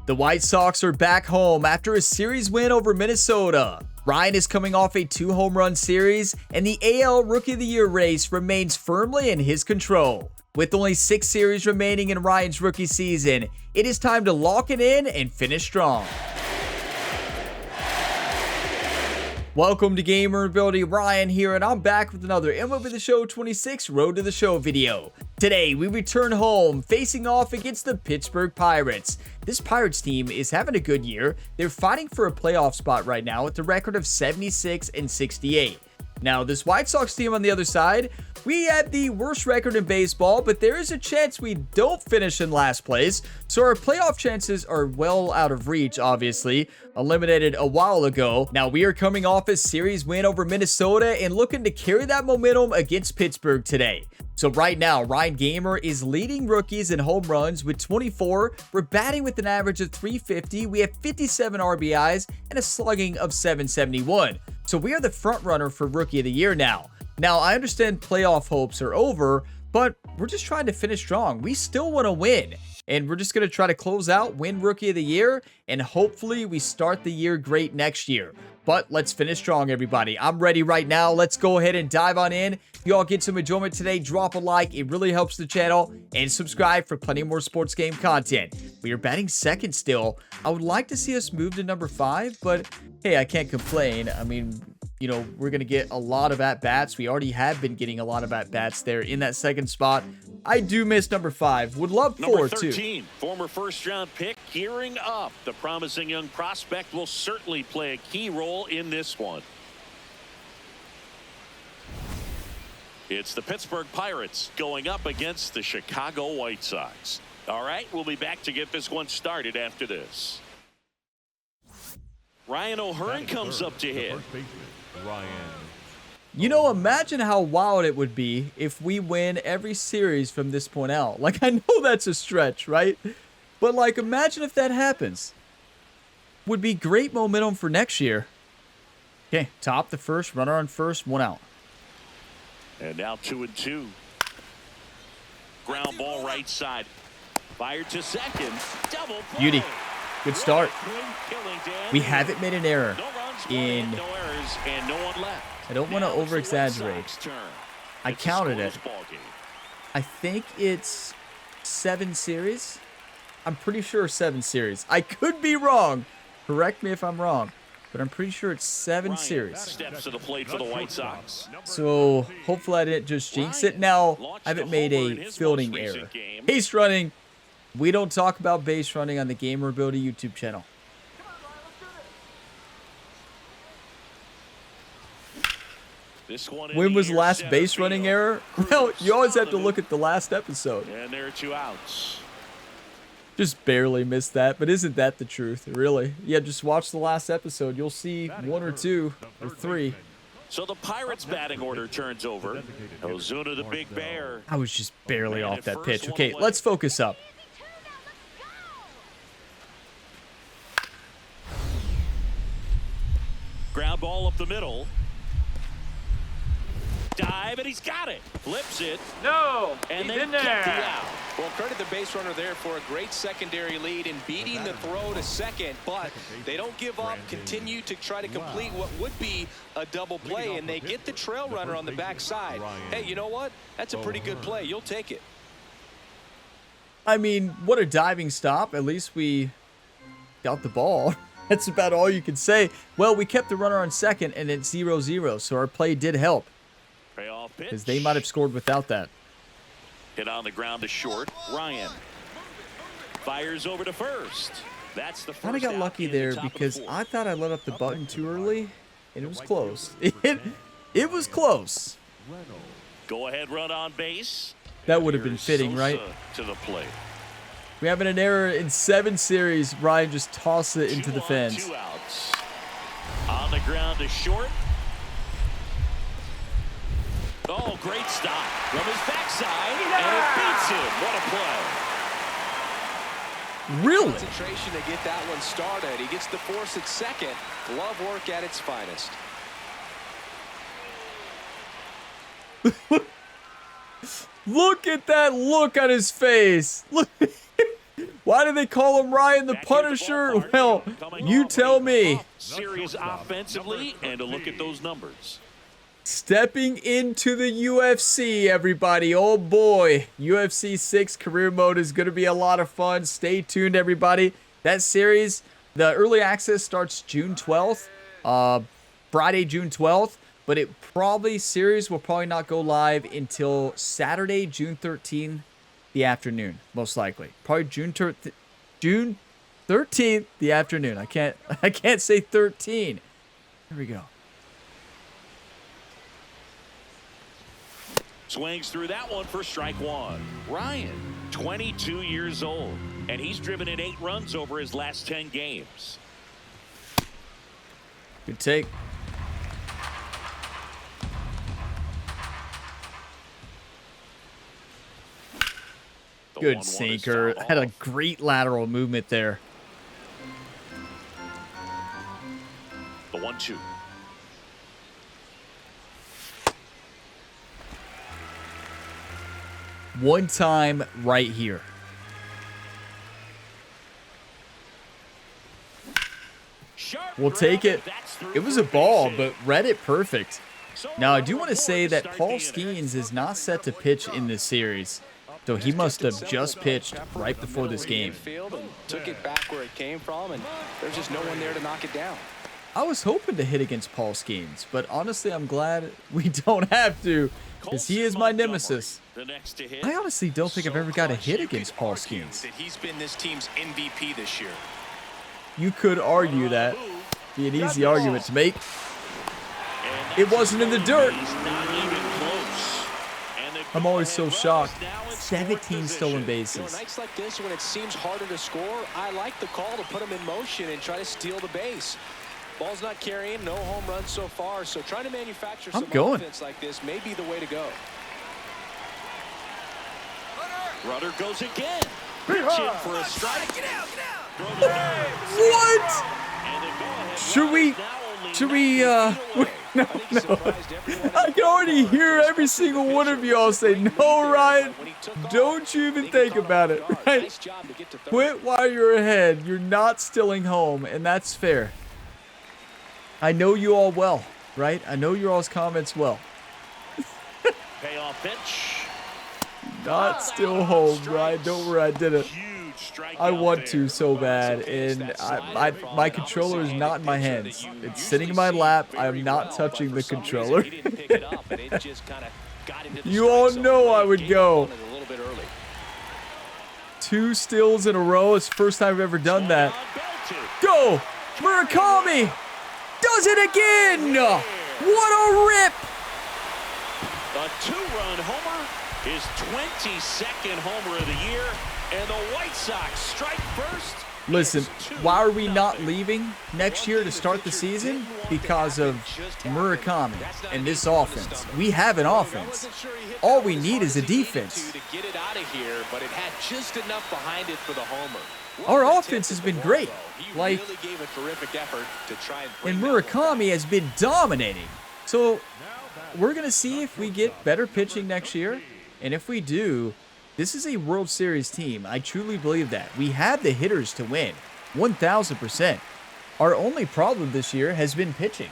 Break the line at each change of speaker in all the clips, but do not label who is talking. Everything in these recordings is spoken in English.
The White Sox are back home after a series win over Minnesota. Ryan is coming off a 2-home run series, and the AL Rookie of the Year race remains firmly in his control. With only 6 series remaining in Ryan's rookie season, it is time to lock it in and finish strong. Welcome to Gamer Ability, Ryan here, and I'm back with another MLB The Show 26 Road to the Show video. Today, we return home, facing off against the Pittsburgh Pirates. This Pirates team is having a good year. They're fighting for a playoff spot right now with a record of 76 and 68. Now, this White Sox team on the other side, we had the worst record in baseball, but there is a chance we don't finish in last place, so our playoff chances are well out of reach, obviously, eliminated a while ago. Now, we are coming off a series win over Minnesota and looking to carry that momentum against Pittsburgh today. So right now, Ryan Gamer is leading rookies in home runs with 24. We're batting with an average of 350. We have 57 RBIs and a slugging of 771. So we are the front runner for Rookie of the Year now. Now, I understand playoff hopes are over, but we're just trying to finish strong. We still want to win, and we're just going to try to close out, win Rookie of the Year, and hopefully we start the year great next year. But let's finish strong, everybody. I'm ready right now. Let's go ahead and dive on in. If you all get some enjoyment today, drop a like. It really helps the channel. And subscribe for plenty more sports game content. We are batting second still. I would like to see us move to number 5, but hey, I can't complain. I mean, you know, we're going to get a lot of at-bats. We already have been getting a lot of at-bats there in that second spot. I do miss number 5. Would love 4
number 13,
too.
Former first-round pick, gearing up. The promising young prospect will certainly play a key role in this one. It's the Pittsburgh Pirates going up against the Chicago White Sox. All right, we'll be back to get this one started after this. Ryan O'Hearn comes up to hit.
You know, imagine how wild it would be if we win every series from this point out. Like, I know that's a stretch, right? But, like, imagine if that happens. Would be great momentum for next year. Okay, top the first, runner on first, 1 out.
And now 2-2. Ground ball right side. Fired to second. Double play.
Beauty. Good start. We haven't made an error in... I don't want to over-exaggerate. I counted it. I think it's 7 series. I'm pretty sure 7 series. I could be wrong. Correct me if I'm wrong. But I'm pretty sure it's 7 series.
Steps to the plate for the White Sox.
So hopefully I didn't just jinx it. Now, I haven't made a fielding error. Base running. We don't talk about base running on the Gamer Ability YouTube channel. When was the last base running error? Well, you always have to look at the last episode.
And there are 2 outs.
Just barely missed that, but isn't that the truth, really? Yeah, just watch the last episode. You'll see 1 or 2 or 3.
So the Pirates batting order turns over. Ozuna the Big Bear.
I was just barely off that pitch. Okay, let's focus up.
Ground ball up the middle. Dive, and he's got it. Flips it.
No,
and
he's
then
in there.
Well, credit the base runner there for a great secondary lead in beating the throw to second, but they don't give up, continue to try to complete what would be a double play, and they get the trail runner on the backside. Hey, you know what? That's a pretty good play. You'll take it.
I mean, what a diving stop. At least we got the ball. That's about all you can say. Well, we kept the runner on second, and it's 0-0, so our play did help. Because they might have scored without that.
Hit on the ground to short. Ryan fires over to first. That's the first.
Kind of got lucky there because I thought I let up the button too early, and it was close. It was close.
Go ahead, run on base.
That would have been fitting, right?
To the plate.
We having an error in 7 series. Ryan just tossed it into the fence.
2 outs. On the ground to short. Oh, great stop from his backside, and it beats him. What a play.
Really?
Concentration to get that one started. He gets the force at second. Glove work at its finest.
Look at that look on his face. Look. Why do they call him Ryan the Punisher? Well, you tell me.
Series offensively, and a look at those numbers.
Stepping into the UFC, everybody. Oh boy, UFC 6 career mode is going to be a lot of fun. Stay tuned, everybody. That series, the early access starts June 12th, Friday, June 12th, but series will probably not go live until Saturday, June 13th, the afternoon, most likely. Probably June 13th, the afternoon. I can't say 13. Here we go.
Swings through that one for strike one. Ryan, 22 years old, and he's driven in 8 runs over his last 10 games.
Good take. Good sinker. Had a great lateral movement there.
The 1-2.
One time right here. We'll take it. It was a ball, but read it perfect. Now, I do want to say that Paul Skeens is not set to pitch in this series. So he must have just pitched right before this game.
Took it back where it came from, and there's just no one there to knock it down.
I was hoping to hit against Paul Skeens, but honestly, I'm glad we don't have to, because he is my nemesis. I honestly don't think I've ever got a hit against Paul Skeens.
He's been this team's MVP this year.
You could argue that. Be an easy argument to make. It wasn't in the dirt. I'm always so shocked. 17 stolen bases.
Nights like this, when it seems harder to score, I like the call to put him in motion and try to steal the base. Ball's not carrying, no home runs so far, so trying to manufacture some offense like this may be the way to go.
Runner goes again. Pitching for a strike.
Get out!
What? Should we, no. I can already hear every single one of y'all say, no, Ryan, don't you even think about it, right? Quit while you're ahead. You're not stealing home, and that's fair. I know you all well, right? I know your all's comments well.
Payoff pitch.
Not still home, Ryan. Don't worry, I did it. I want to so bad, and my controller is not in my hands. It's sitting in my lap. I am not touching the controller. You all know I would go. 2 steals in a row. It's the first time I've ever done that. Go! Murakami! Does it again! What a rip!
A 2-run homer, his 22nd homer of the year. And the White Sox strike first.
Listen, why are we not leaving next year to start the season? Because of Murakami and this offense. We have an offense. All we need is a defense. Our offense has been great. Like, and Murakami has been dominating. So we're going to see if we get better pitching next year. And if we do, this is a World Series team. I truly believe that. We have the hitters to win, 1,000%. Our only problem this year has been pitching.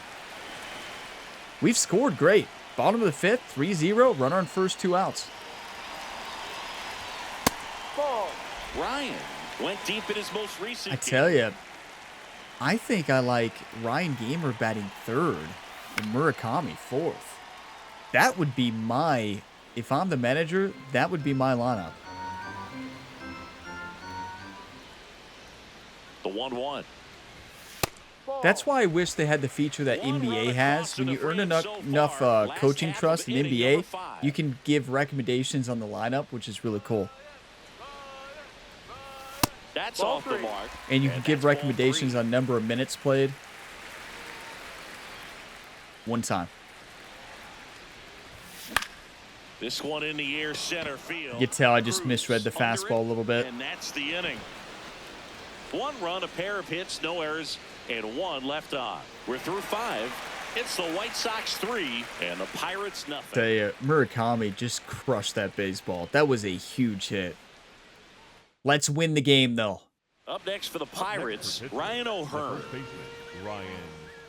We've scored great. Bottom of the 5th, 3-0, runner on first, 2 outs.
Ryan went deep in his most recent
I tell you, I think I like Ryan Gamer batting 3rd and Murakami 4th. That would be my... If I'm the manager, that would be my lineup.
The 1-1.
That's why I wish they had the feature that NBA has. When you earn enough coaching trust in NBA, you can give recommendations on the lineup, which is really cool.
That's off the mark.
And you can give recommendations on number of minutes played. One time.
This one in the air, center field.
You can tell I just misread the fastball a little bit.
And that's the inning. 1 run, a pair of hits, no errors, and 1 left on. We're through 5. It's the White Sox 3 and the Pirates nothing.
Tell you, Murakami just crushed that baseball. That was a huge hit. Let's win the game, though.
Up next for the Pirates, Ryan O'Hearn.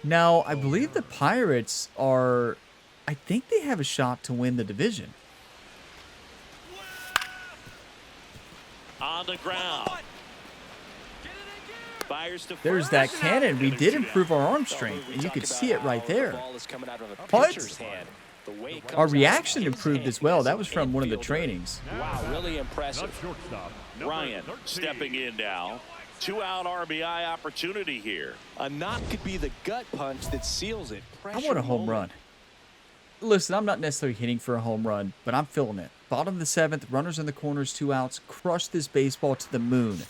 Now, I believe the Pirates are... I think they have a shot to win the division.
On the ground.
There's that cannon. We did improve our arm strength, and you could see it right there. But our reaction improved as well. That was from one of the trainings.
Wow, really impressive.
Ryan stepping in now. 2-out RBI opportunity here.
A knock could be the gut punch that seals it.
I want a home run. Listen, I'm not necessarily hitting for a home run, but I'm feeling it. Bottom of the 7th, runners in the corners, 2 outs. Crush this baseball to the moon.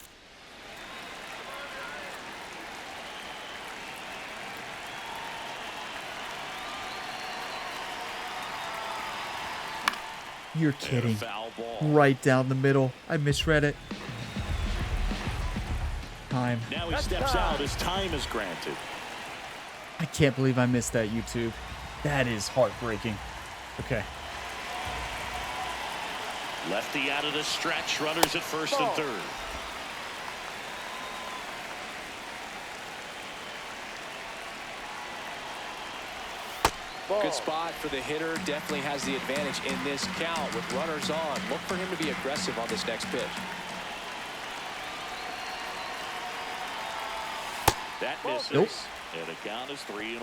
You're kidding. Right down the middle. I misread it. Time.
Now he steps out as time is granted.
I can't believe I missed that, YouTube. That is heartbreaking. Okay.
Lefty out of the stretch. Runners at first and third.
Good spot for the hitter. Definitely has the advantage in this count with runners on. Look for him to be aggressive on this next pitch.
That misses.
Nope.
And the count is 3-1.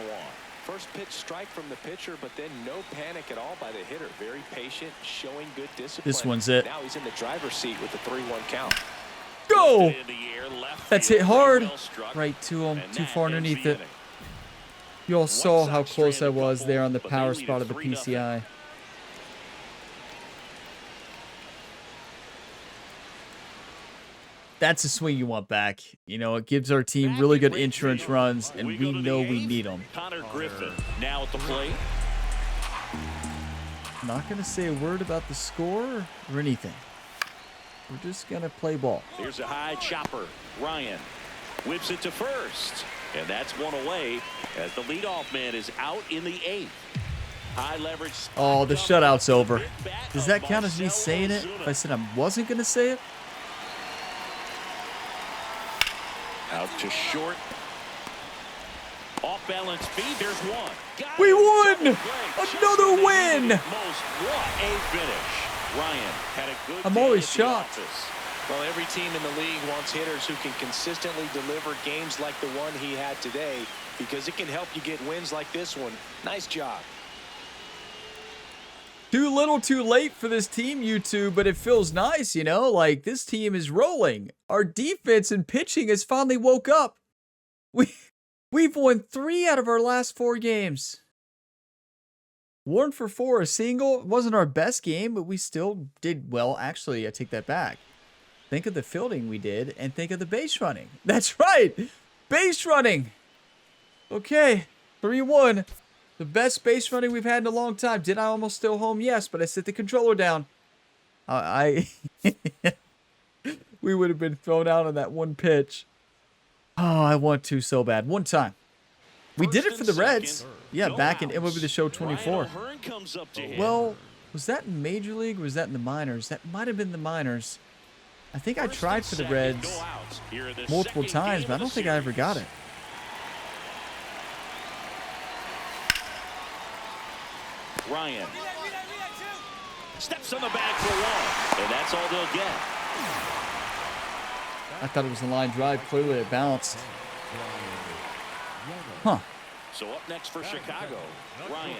First pitch strike from the pitcher, but then no panic at all by the hitter. Very patient, showing good discipline.
This one's it.
Now he's in the driver's seat with the 3-1 count.
Go! That's hit hard. Right to him. Too far underneath it. You all saw how close I was there on the power spot of the PCI. That's a swing you want back. You know, it gives our team really good insurance runs, and we know we need them.
Connor Griffin now at the plate.
I'm not going to say a word about the score or anything. We're just going to play ball.
Here's a high chopper. Ryan whips it to first. And that's one away as the leadoff man is out in the 8th. High leverage.
Oh, the shutout's over. Does that count as me saying it? If I said I wasn't going to say it?
Out to short. Off balance feed. There's one.
We won! Another win!
What a finish. Ryan had a good
I'm
day
always
at the
shocked.
office.
Well, every team in the league wants hitters who can consistently deliver games like the one he had today, because it can help you get wins like this one. Nice job.
Too little too late for this team, YouTube, but it feels nice, you know? Like, this team is rolling. Our defense and pitching has finally woke up. We've won 3 out of our last 4 games. 1 for 4, a single. It wasn't our best game, but we still did well. Actually, I take that back. Think of the fielding we did, and think of the base running. That's right! Base running! Okay, 3-1. The best base running we've had in a long time. Did I almost steal home? Yes, but I set the controller down. We would have been thrown out on that one pitch. Oh, I want to so bad. One time. We did it for the Reds. Yeah, back in MLB The Show 24. Well, was that in Major League or was that in the minors? That might have been the minors. I think I tried for the Reds multiple times, but I don't think I ever got it.
Ryan steps on the bag for 1, and that's all they'll get.
I thought it was a line drive. Clearly it bounced. Huh.
So up next for Chicago, Ryan.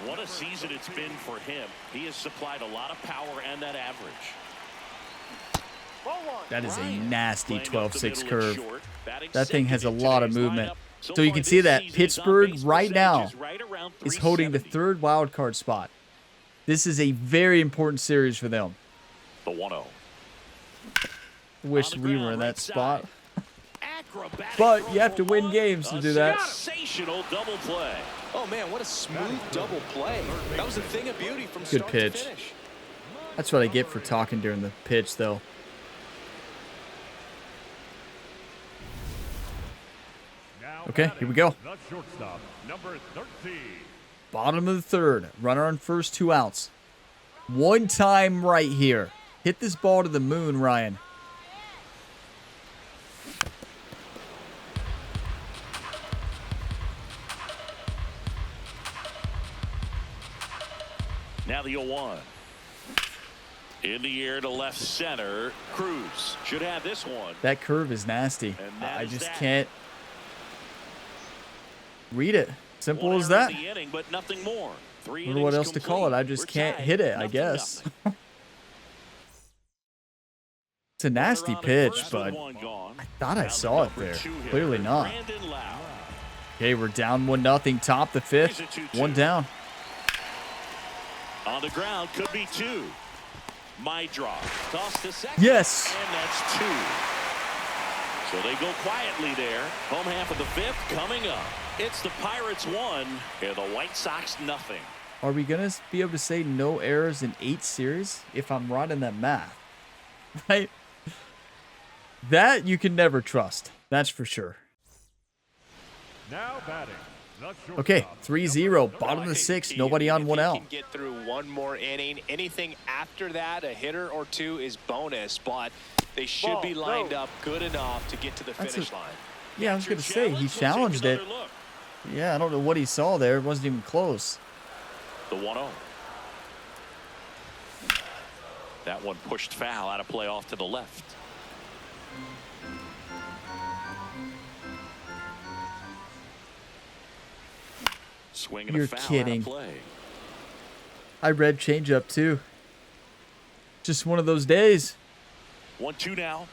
What a season it's been for him. He has supplied a lot of power and that average.
That is a nasty 12-6 curve. That thing has a lot of movement. So you can see that Pittsburgh right now is holding the 3rd wild card spot. This is a very important series for them.
The 1-0.
Wish we were in that spot. But you have to win games to do that.
Sensational double play.
Oh man, what a smooth double play. That was a thing of beauty from
Good
start
pitch.
to finish.
That's what I get for talking during the pitch, though. Okay, here we go. Bottom of the 3rd. Runner on first, 2 outs. One time right here. Hit this ball to the moon, Ryan.
Now the 0-1. In the air to left center. Cruz should have this one.
That curve is nasty. I just
that.
can't read it. Simple
One
as
error
that.
in the inning, but nothing more.
I don't know what else to call it. I just can't hit it, I guess. It's a nasty pitch, but I thought I saw it there. Clearly not. Okay, we're down 1-0. Top the fifth. One down.
On the ground, could be two. My draw. Toss to second.
Yes.
And that's two. So they go quietly there. Home half of the fifth coming up. It's the Pirates 1 and the White Sox nothing.
Are we going to be able to say no errors in 8 series if I'm right in that math? Right? That you can never trust. That's for sure.
Now batting.
Okay, 3-0, bottom of the 6th, nobody on, one out.
Can get through one more inning. Anything after that, a hitter or two is bonus, but they should be lined up good enough to get to the finish line.
Yeah, I was going to say, he challenged it. Yeah, I don't know what he saw there. It wasn't even close.
The 1-0. That one pushed foul out of play off to the left. Swinging
You're
a foul
kidding.
out of play.
I read changeup too. Just one of those days.
1-2 now.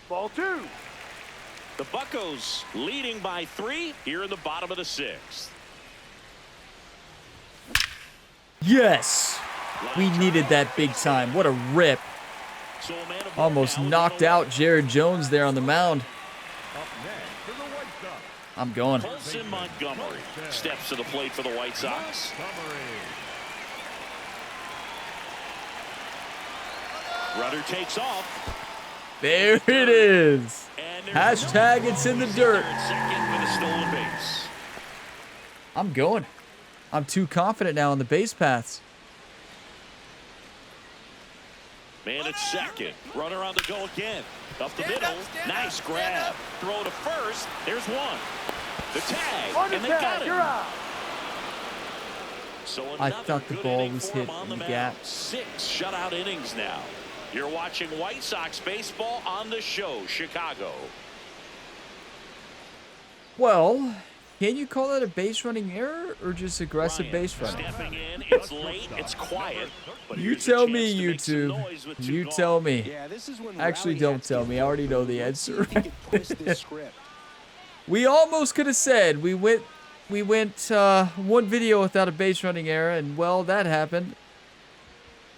Ball 2.
The Buccos leading by 3 here in the bottom of the 6th.
Yes! We needed that big time. What a rip.
So a man of
Almost
now
knocked out Jared Jones there on the mound.
Up next for the White Sox.
I'm going.
Colson Montgomery steps to the plate for the White Sox. Rudder takes off.
There it is.
And there's
Hashtag it's in the dirt.
Second with a stolen base.
I'm going. I'm too confident now on the base paths.
Man at second. Runner on the go again. Up the middle. Nice grab. Throw to first. There's one. The tag. And they got him. So
I thought the ball was hit in the gap.
6 shutout innings now. You're watching White Sox baseball on the show, Chicago.
Well, can you call that a base running error or just aggressive base running?
Stepping in, it's late, it's quiet. But
You
here's a
tell
chance
me,
to make some
YouTube.
noise with 2
You
gone.
tell me.
Yeah, this is when
Actually,
Rowdy
don't
has to
tell me. I already know the
let's see
answer.
if he can twist this script.
We almost could have said we went one video without a base running error, and well, that happened.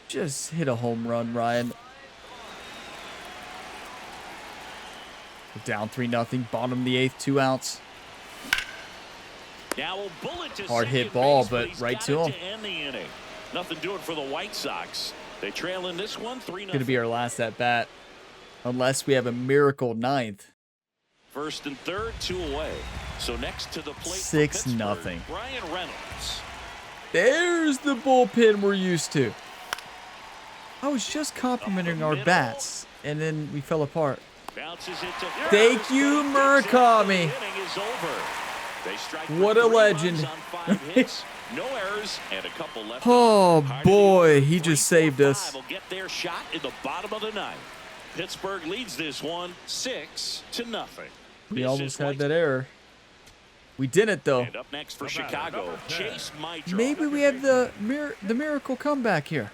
Just hit a home run, Ryan. We're down 3-0, bottom of the 8th, 2 outs.
Now a bullet to
Hard hit
second
ball,
base,
but
he's
right
got
to
it
him.
end the inning. Nothing doing for the White Sox. They trail in this one 3-0.
Gonna be our last at bat, unless we have a miracle 9th.
First and third, 2 away. So next to the plate,
6-0.
Brian Reynolds.
There's the bullpen we're used to. I was just complimenting our bats, and then we fell apart.
Bounces it to
Thank
first,
you,
and
Murakami.
the inning is over. They strike for
What a
3
legend.
runs on 5 hits, no errors, and a couple left.
Oh,
Hard to
boy,
do.
he just
3, 4,
saved us.
5 will get their shot in the bottom of the 9th. Pittsburgh leads this one 6-0.
We
This
almost
is
had
White-
that error. We didn't, though.
And up next for Chicago, Chase Maestro.
Maybe we have the miracle comeback here.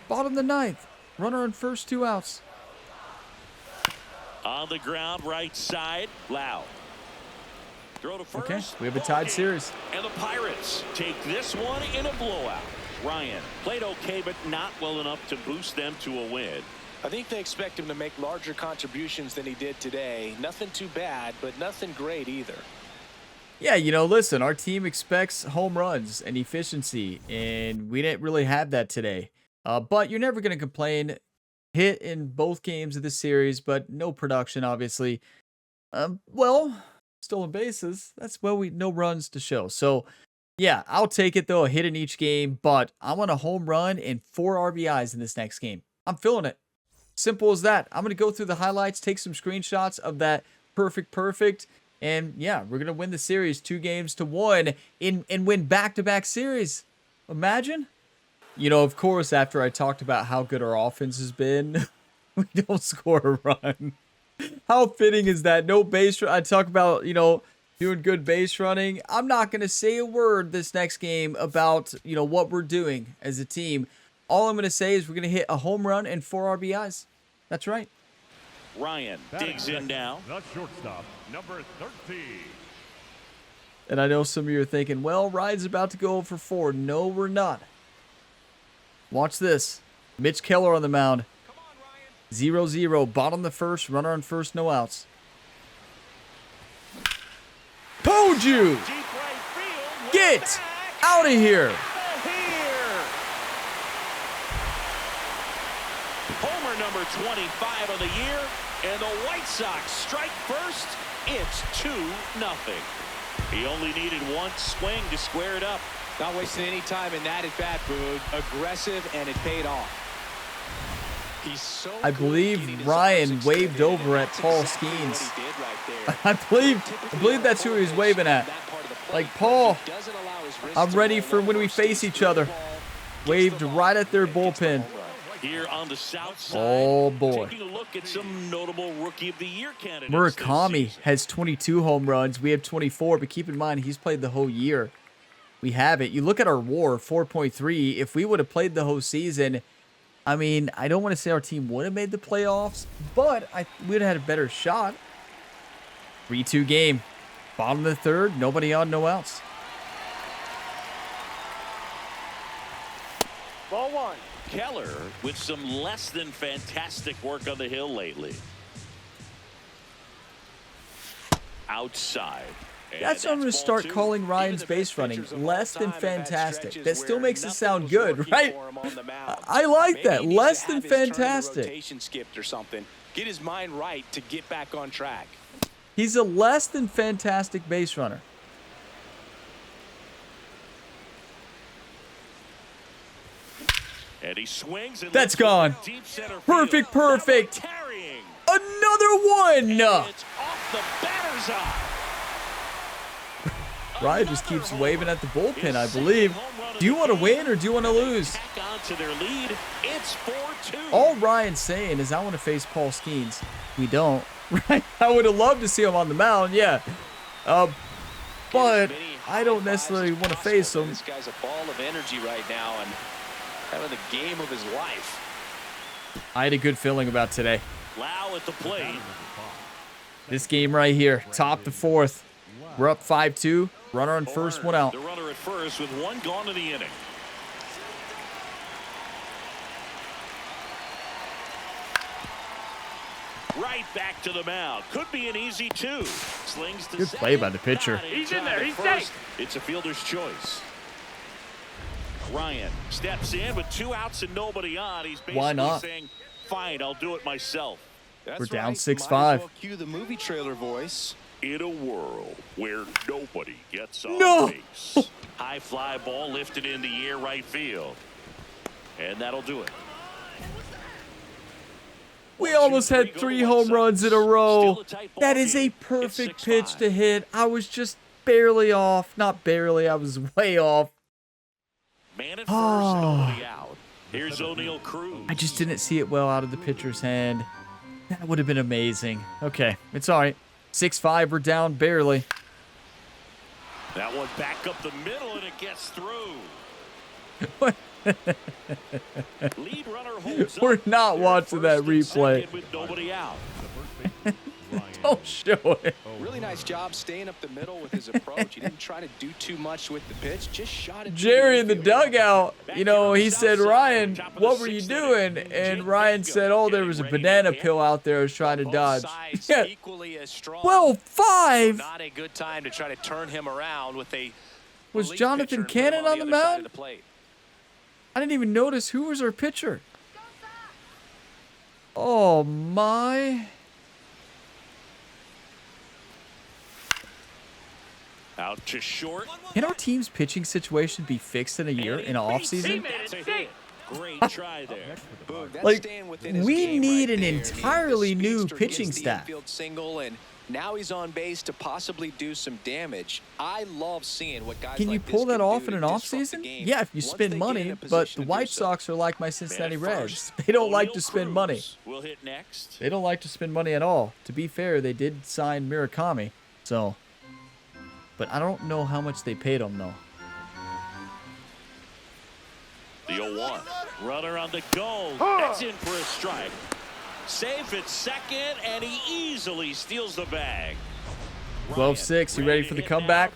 Bottom of the 9th. Runner on first, 2 outs.
On the ground, right side, Lau. Throw to first.
Okay, we have a tied series.
And the Pirates take this one in a blowout. Ryan played okay, but not well enough to boost them to a win.
I think they expect him to make larger contributions than he did today. Nothing too bad, but nothing great either.
Yeah, you know, listen, our team expects home runs and efficiency, and we didn't really have that today. But you're never going to complain. Hit in both games of the series, but no production, obviously. Well, stolen bases. That's no runs to show. So, yeah, I'll take it, though. A hit in each game, but I want a home run and 4 RBIs in this next game. I'm feeling it. Simple as that. I'm going to go through the highlights, take some screenshots of that perfect. And, yeah, we're going to win the series 2-1 and win back-to-back series. Imagine. You know, of course, after I talked about how good our offense has been, we don't score a run. How fitting is that? No base run. I talk about, you know, doing good base running. I'm not going to say a word this next game about, you know, what we're doing as a team. All I'm going to say is we're going to hit a home run and 4 RBIs. That's right.
Ryan digs in now.
The shortstop, number 13.
And I know some of you are thinking, well, Ryan's about to go for 4. No, we're not. Watch this. Mitch Keller on the mound. 0-0. Bottom of the first. Runner on first. No outs. Told you.
Deep right field.
Get out of here.
Homer number 25 of the year, and the White Sox strike first. It's 2-0. He only needed one swing to square it up.
Not wasting any time in that at bat, Boog. Aggressive, and it paid off. He's so
I believe Ryan waved over at Paul Skeens. I believe that's who he was waving at. Like, Paul, I'm ready for when we face each other. Waved right at their bullpen.
Here on the south side,
Oh boy.
taking a look at some notable Rookie of the Year candidates.
Murakami has 22 home runs. We have 24, but keep in mind he's played the whole year. We have it. You look at our WAR, 4.3. If we would have played the whole season, I mean, I don't want to say our team would have made the playoffs, but we would have had a better shot. 3-2 game. Bottom of the third, nobody on, no outs.
Ball 1.
Keller with some less than fantastic work on the hill lately. Outside. And
That's what I'm going to
ball
start
2.
calling Ryan's base running. Less than fantastic. That still makes it sound good, right? I like that. Less than fantastic.
Rotation skipped or something. Get his mind right to get back on track.
He's a less than fantastic base runner.
And he swings and
That's gone.
deep center
Perfect,
field.
perfect.
Carrying.
Another one.
And it's off the batter's eye.
Ryan just keeps waving at the bullpen, I believe. Do you want to win or do you want to lose?
Tack on to their lead. It's 4-2.
All Ryan's saying is I want to face Paul Skeens. We don't. Right? I would have loved to see him on the mound, yeah. But I don't necessarily want to face him.
This guy's a ball of energy right now and having the game of his life.
I had a good feeling about today.
Lau at the plate.
This game right here, top the fourth. We're up 5-2. Runner on first, one out.
The runner at first with one gone in the inning. Right back to the mound. Could be an easy 2. Slings to
Good play by the pitcher.
He's in there. He's safe. It's a fielder's choice. Ryan steps in with 2 outs and nobody on. He's
Why
basically
not?
saying, fine, I'll do it myself.
That's
We're down
right.
6-5.
Might as well cue the movie trailer voice.
In a world where nobody gets on
No.
base. High fly ball lifted in the air right field. And that'll do it.
We almost had 3 home runs in a row. That is a perfect pitch to hit. I was just barely off. Not barely, I was way off.
Man at first, nobody out. Here's O'Neal Cruz.
I just didn't see it well out of the pitcher's hand. That would have been amazing. Okay, it's all right. 6-5, we're down barely.
That one back up the middle and it gets through. Lead runner holds
We're
up.
not
They're
watching that
first and
replay.
second with nobody out.
Don't show it.
Really nice job staying up the middle with his approach. He didn't try to do too much with the pitch, just shot it.
Jerry in the dugout, you know, he said, Ryan, what were you doing? And Ryan said, oh, there was a banana peel out there I was trying to dodge. Yeah.
Equally as strong.
12-5.
Not a good time to try to turn him around with a.
Was
relief
Jonathan
pitcher and put him
Cannon on the
other side of
mound?
the plate.
I didn't even notice who was our pitcher. Oh, my.
Out to short.
Can our team's pitching situation be fixed in a year, in an offseason?
That's a hit. Great try there.
Boog, that's
Like,
staying within his
we
game
need
right
an
there.
entirely
The
new
speedster
pitching
gets the
staff.
infield single and Now he's on base to possibly do some damage. I love seeing what guys
Can you
like this
pull that
can
off
do
in an
to
off
disrupt the
season?
game
Yeah, if you
once
spend
they get
money,
in a
but
position
the
to do
White
so.
Sox are like my Cincinnati
Man at
Reds.
first,
They don't like
O'Neal
to spend money.
Cruz will hit next.
They don't like to spend money at all. To be fair, they did sign Murakami, so. But I don't know how much they paid him, though.
The 0-1. Runner on the go. That's in for a strike. Safe at second, and he easily steals the bag.
12-6. You ready for the comeback?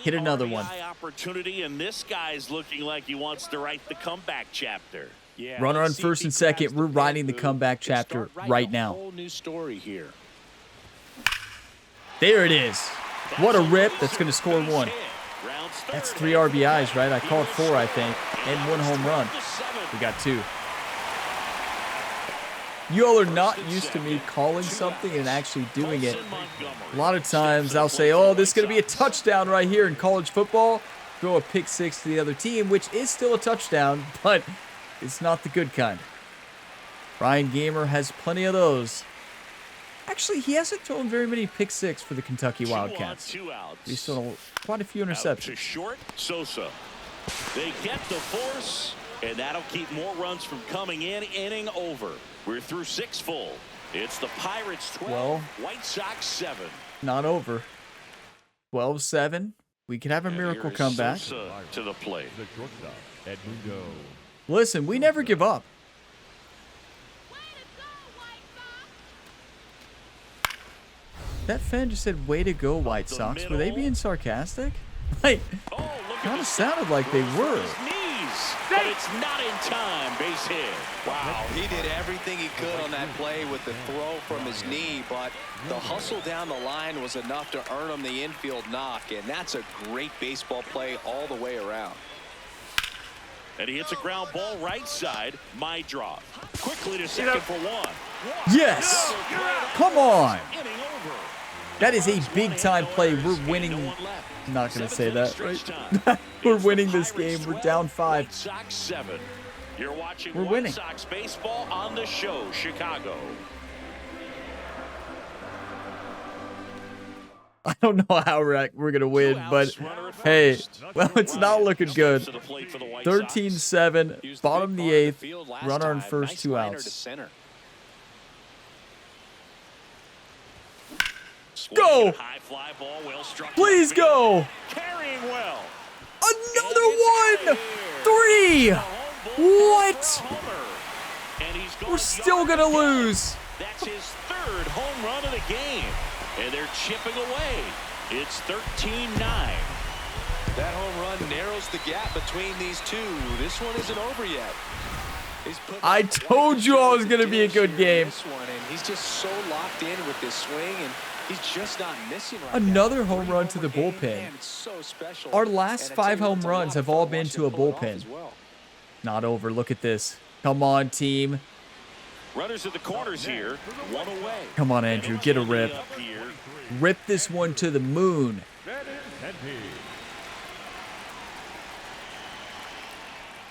Hit another one.
Opportunity, and this guy's looking like he wants to write the comeback chapter. Yeah,
Runner on
let's see
first
if
and
he
second.
grabs the
We're
big
writing the
move
comeback
and start
chapter
writing
right
a
now.
whole new story here.
There it is. What a rip. That's going to score one. That's 3 RBIs, right? I called 4, I think, and 1 home run. We got 2. You all are not used to me calling something and actually doing it. A lot of times I'll say, oh, this is going to be a touchdown right here in college football. Throw a pick 6 to the other team, which is still a touchdown, but it's not the good kind. Ryan Gamer has plenty of those. Actually, he hasn't thrown very many pick 6 for the Kentucky Wildcats. He's thrown quite a few
Out to
interceptions.
short, Sosa. They get the force, and that'll keep more runs from coming in. Inning over. We're through 6 full. It's the Pirates 12, White Sox 7.
Not over. 12-7. We could have a miracle comeback.
Sosa to the plate.
The shortstop, Edmundo.
Listen, we never give up. That fan just said, way to go, White Sox. Were they being sarcastic? Like,
Oh, look at
kind
the
of sounded like they were.
his knees, but it's not in time. Base hit.
Wow, he did everything he could on that play with the throw from his knee, but the hustle down the line was enough to earn him the infield knock, and that's a great baseball play all the way around.
And he hits a ground ball right side. My drop. Quickly to second for 1.
Yes! Come on!
Inning over.
That is a big-time play. We're winning.
No one left.
I'm not going to say
7th
that,
stretch
right?
time.
We're
It's the
winning this
Pirates
game. We're
12,
down 5.
White Sox 7. You're watching
We're
White
winning.
Sox baseball on the show, Chicago.
I don't know how we're going to win, but hey, well, it's not looking good. 13-7, bottom of the 8th, runner on first, 2 outs. Go! Please go!
Carrying well.
Another one! 3! What? We're still going to lose.
That's his 3rd home run of the game. And they're chipping away. It's 13-9.
That home run narrows the gap between these two. This one isn't over yet.
I told you I was going to be a good game.
This one, and he's just so locked in with this swing, and he's just not missing right
Another
now.
home run to the bullpen.
Man, it's so special.
Our last
And I tell
5
you what,
home
it's a
runs
lot
have
of
all
fun
been
watching
to a
him pull it off
bullpen.
as well.
Not over. Look at this. Come on, team.
Runners at the corners here. 1 away.
Come on, Andrew. Get a rip.
Up here.
Rip this one to the moon.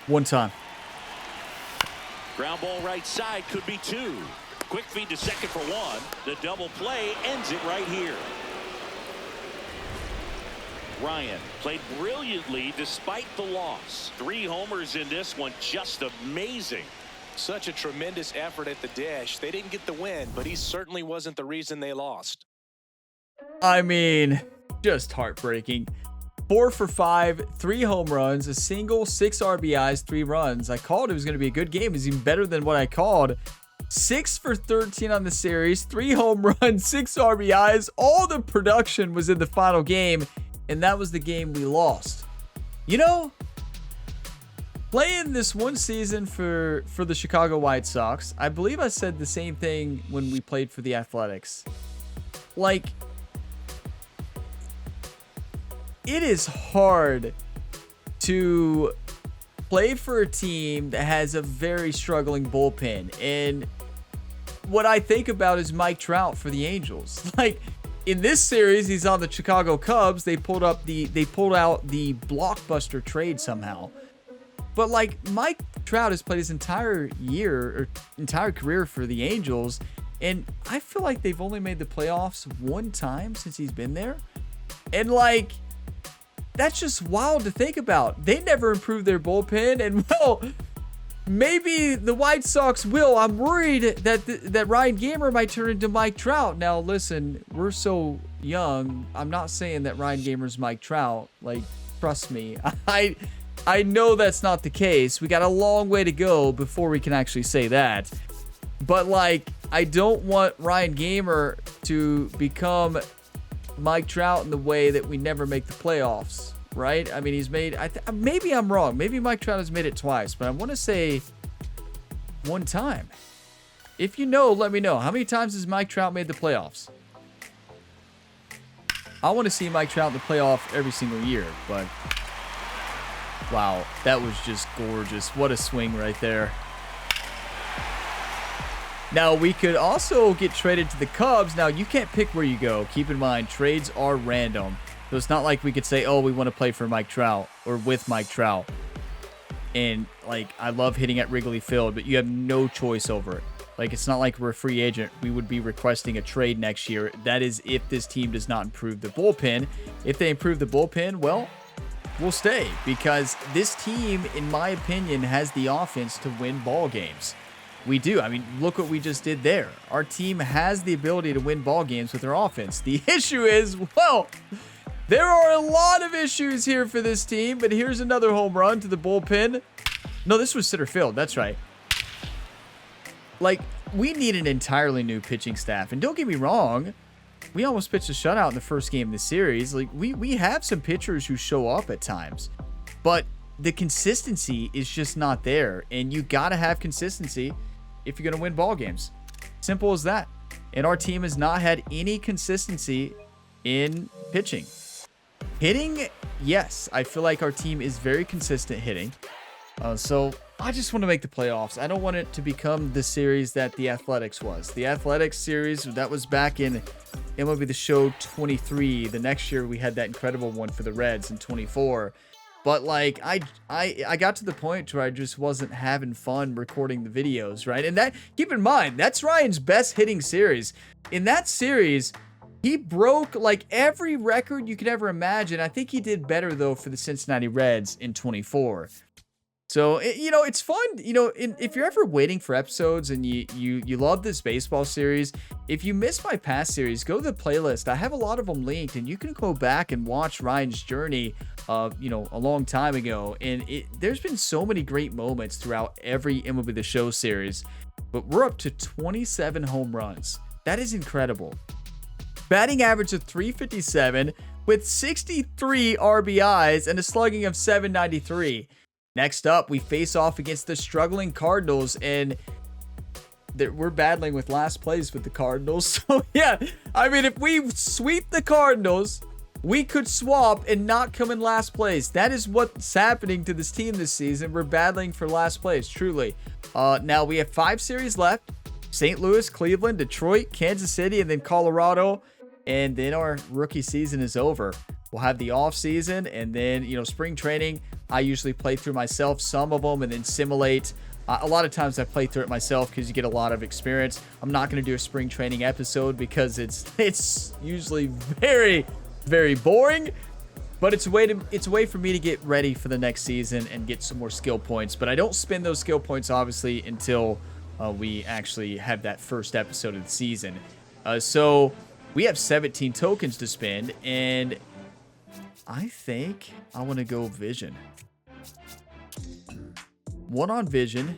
One time.
Ground ball right side could be 2. Quick feed to second for 1. The double play ends it right here. Ryan played brilliantly despite the loss. 3 homers in this one. Just amazing.
Such a tremendous effort at the dish. They didn't get the win, but he certainly wasn't the reason they lost.
I mean, just heartbreaking. 4 for 5, 3 home runs, a single, 6 RBIs, 3 runs. I called it was going to be a good game. It was even better than what I called. 6 for 13 on the series, 3 home runs, 6 RBIs. All the production was in the final game, and that was the game we lost. You know, playing this one season for the Chicago White Sox, I believe I said the same thing when we played for the Athletics. Like, it is hard to play for a team that has a very struggling bullpen. And what I think about is Mike Trout for the Angels. Like, in this series, he's on the Chicago Cubs. They pulled out the blockbuster trade somehow. But like, Mike Trout has played his entire career for the Angels, And I feel like they've only made the playoffs one time since he's been there. And like, that's just wild to think about. They never improved their bullpen. And well, maybe the White Sox will. I'm worried that Ryan Gamer might turn into Mike Trout. Now, listen, we're so young. I'm not saying that Ryan Gamer's Mike Trout. Like, trust me. I know that's not the case. We got a long way to go before we can actually say that. But like, I don't want Ryan Gamer to become Mike Trout in the way that we never make the playoffs, right? I mean, he's made, maybe I'm wrong. Maybe Mike Trout has made it twice, but I want to say one time. If you know, let me know. How many times has Mike Trout made the playoffs? I want to see Mike Trout in the playoff every single year, but wow, that was just gorgeous. What a swing right there. Now, we could also get traded to the Cubs. Now, you can't pick where you go. Keep in mind, trades are random. So it's not like we could say, oh, we want to play for Mike Trout or with Mike Trout. And, like, I love hitting at Wrigley Field, but you have no choice over it. Like, it's not like we're a free agent. We would be requesting a trade next year. That is if this team does not improve the bullpen. If they improve the bullpen, well, we'll stay. Because this team, in my opinion, has the offense to win ball games. We do. I mean, look what we just did there. Our team has the ability to win ball games with their offense. The issue is, well, there are a lot of issues here for this team, but here's another home run to the bullpen. No, this was center field. That's right. Like, we need an entirely new pitching staff. And don't get me wrong, we almost pitched a shutout in the first game of the series. Like, we have some pitchers who show up at times, but the consistency is just not there. And you got to have consistency if you're going to win ball games. Simple as that. And our team has not had any consistency in pitching. Hitting, yes, I feel like our team is very consistent hitting. So I just want to make the playoffs. I don't want it to become the series that the Athletics was. The Athletics series, that was back in MLB The Show 23. The next year we had that incredible one for the Reds in 24. But like, I got to the point where I just wasn't having fun recording the videos, right? And that, keep in mind, that's Ryan's best hitting series. In that series, he broke like every record you could ever imagine. I think he did better though for the Cincinnati Reds in 24. So, you know, it's fun, you know, if you're ever waiting for episodes and you love this baseball series, if you miss my past series, go to the playlist. I have a lot of them linked, and you can go back and watch Ryan's journey, you know, a long time ago. And there's been so many great moments throughout every MLB The Show series, but we're up to 27 home runs. That is incredible. Batting average of 357 with 63 RBIs and a slugging of 793. Next up, we face off against the struggling Cardinals, and we're battling with last place with the Cardinals. So, yeah, I mean, if we sweep the Cardinals, we could swap and not come in last place. That is what's happening to this team this season. We're battling for last place, truly. Now, we have 5 series left. St. Louis, Cleveland, Detroit, Kansas City, and then Colorado. And then our rookie season is over. We'll have the off season, and then, you know, spring training. I usually play through myself some of them and then simulate. A lot of times I play through it myself because you get a lot of experience. I'm not going to do a spring training episode because it's usually very, very boring. But it's a way for me to get ready for the next season and get some more skill points. But I don't spend those skill points obviously until we actually have that first episode of the season. So we have 17 tokens to spend, and I think I want to go Vision. 1 on Vision.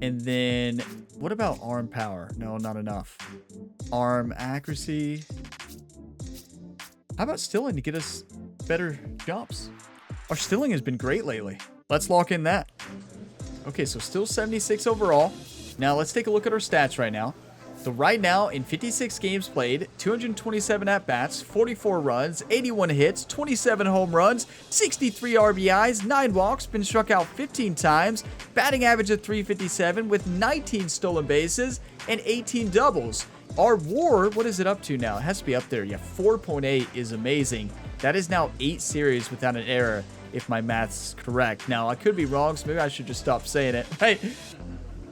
And then what about arm power? No, not enough. Arm accuracy. How about Stilling to get us better jumps? Our Stilling has been great lately. Let's lock in that. Okay, so still 76 overall. Now let's take a look at our stats right now. So right now, in 56 games played, 227 at-bats, 44 runs, 81 hits, 27 home runs, 63 RBIs, 9 walks, been struck out 15 times, batting average of 357 with 19 stolen bases and 18 doubles. Our WAR, what is it up to now? It has to be up there. Yeah, 4.8 is amazing. That is now 8 series without an error, if my math's correct. Now, I could be wrong, so maybe I should just stop saying it. Hey,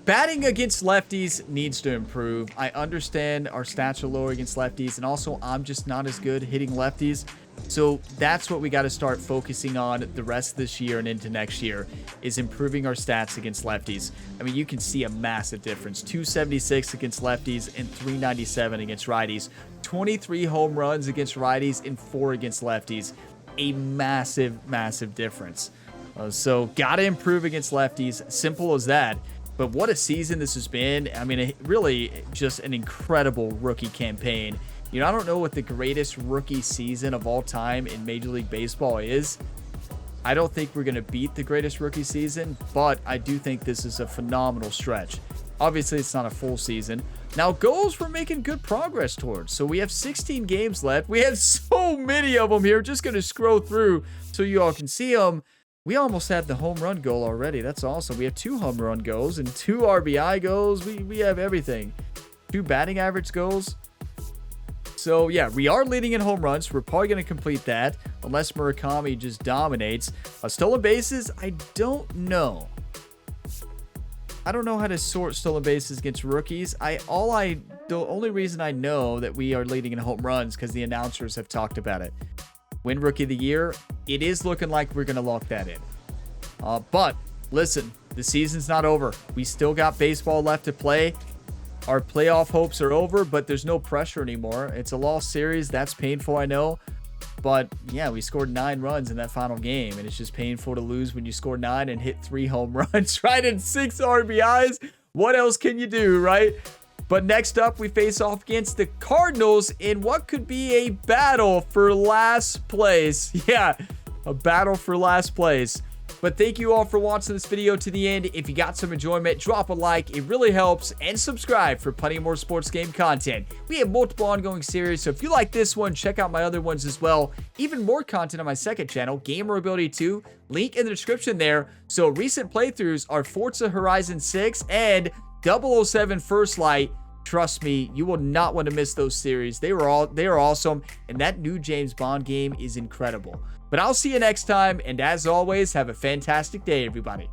batting against lefties needs to improve. I understand our stats are lower against lefties, and also I'm just not as good hitting lefties. So that's what we got to start focusing on the rest of this year and into next year, is improving our stats against lefties. I mean, you can see a massive difference. 276 against lefties and 397 against righties. 23 home runs against righties and 4 against lefties. A massive, massive difference. So got to improve against lefties. Simple as that. But what a season this has been. I mean, really just an incredible rookie campaign. You know, I don't know what the greatest rookie season of all time in Major League Baseball is. I don't think we're going to beat the greatest rookie season, but I do think this is a phenomenal stretch. Obviously, it's not a full season. Now, goals we're making good progress towards. So we have 16 games left. We have so many of them here. Just going to scroll through so you all can see them. We almost have the home run goal already. That's awesome. We have 2 home run goals and 2 RBI goals. We have everything. 2 batting average goals. So, yeah, we are leading in home runs. We're probably going to complete that unless Murakami just dominates. Stolen bases, I don't know. I don't know how to sort stolen bases against rookies. The only reason I know that we are leading in home runs because the announcers have talked about it. Win Rookie of the Year, it is looking like we're going to lock that in. But, listen, the season's not over. We still got baseball left to play. Our playoff hopes are over, but there's no pressure anymore. It's a lost series. That's painful, I know. But, yeah, we scored 9 runs in that final game, and it's just painful to lose when you score 9 and hit 3 home runs, right? And 6 RBIs. What else can you do, right? But next up, we face off against the Cardinals in what could be a battle for last place. Yeah, a battle for last place. But thank you all for watching this video to the end. If you got some enjoyment, drop a like. It really helps. And subscribe for plenty more sports game content. We have multiple ongoing series, so if you like this one, check out my other ones as well. Even more content on my second channel, Gamer Ability 2. Link in the description there. So recent playthroughs are Forza Horizon 6 and 007 First Light. Trust me, you will not want to miss those series. They are awesome, and that new James Bond game is incredible. But I'll see you next time, and as always, have a fantastic day, everybody.